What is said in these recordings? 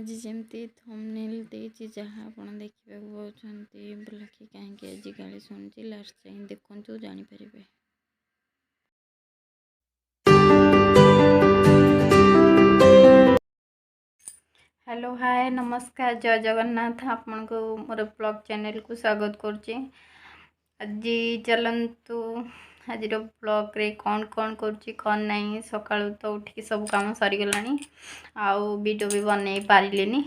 आज जमती थंबनेल देछि जहाँ आपण देखिबा पाउछंती ब्लैकी काहेकि आज गाली सुनुची लास्ट जाए देखंतु जानि परिबे। हेलो हाय नमस्कार जय जगन्नाथ आपण को मोर ब्लॉग चैनल को स्वागत करछि। आज चलंतु आज ब्लॉग रे कौन कौन करुच्ची कौन नहीं सकाळु तो उठिक सब काम सरी गलानी आउ वीडियो भी बनै पारिलेनी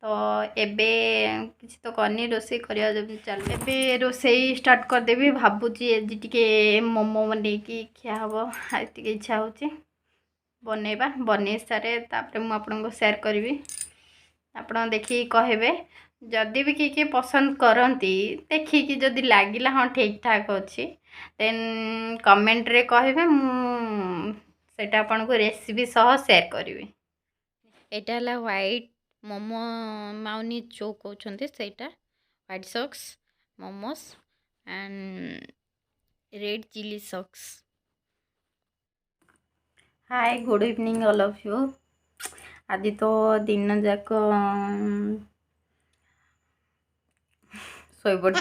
तो एबे किसी तो करनी रोसे करिया जब चल एबे रोसे स्टार्ट कर देबी भाबुची आज टिके मोमो बनै की खिया हबो टिके इच्छा होची बनेबा बनै सारे तापर मु आपन को शेयर करबी आपण देखि कहबे जदि भी किए पसंद करती देखिकी जदि लगिला हाँ ठीक ठाक अच्छी देन कमेंट रे कहबे सेटा आपन को रेसिपी सह शेयर करी। एटा ला व्हाइट मोमो माउनी चो कहते सेटा white socks momos and red chilli socks. Hi good evening all of you. आज तो दिन जाक शोबड़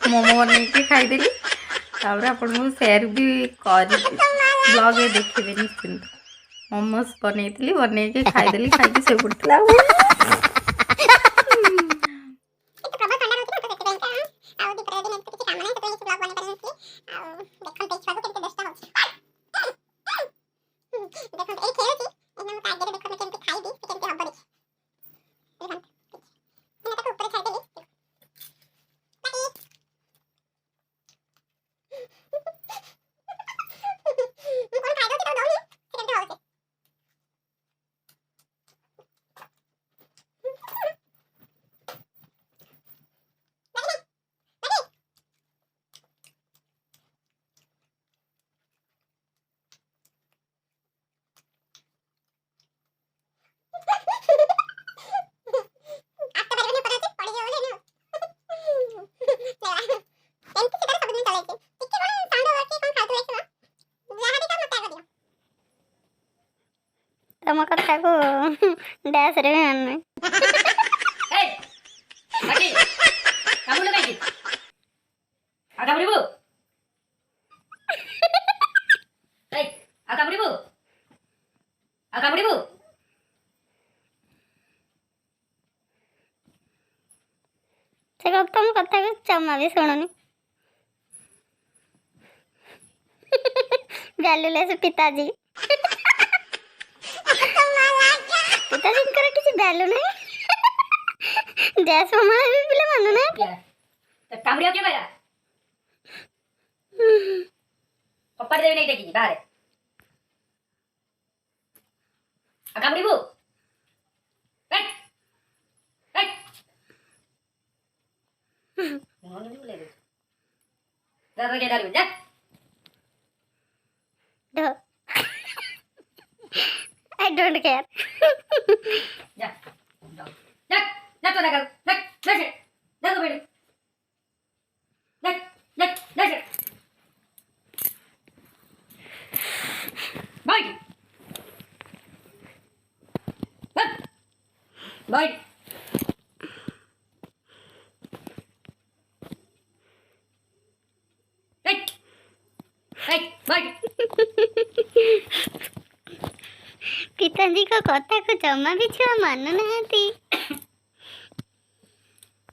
मोमो बन खाईदेली आपन को शेयर भी कर ब्लॉग देखिए निश्चिंत मोमोस बनई के खाईदेली खाई शोबड़ा तुम कथा को डैश रे आने ए बाकी कामु लगाई की आगा बड़ीबो ए आगा बड़ीबो से तुम कथा को चमा भी सुननी वैल्यूलेस पिताजी पिताजी इनकर किसी वैल्यू नहीं जैसे हमारे भी पिले मानो ना तो कामड़िया क्यों मेरा पप्पा देवी नहीं देखी बाहर कामड़ी बो राइट मोने भी ले दादा के डाल जा दो I don't care. जा तो लगा जा तो बेटी बैठ पिताजी का कथा को जमा भी छुआ मानु ना।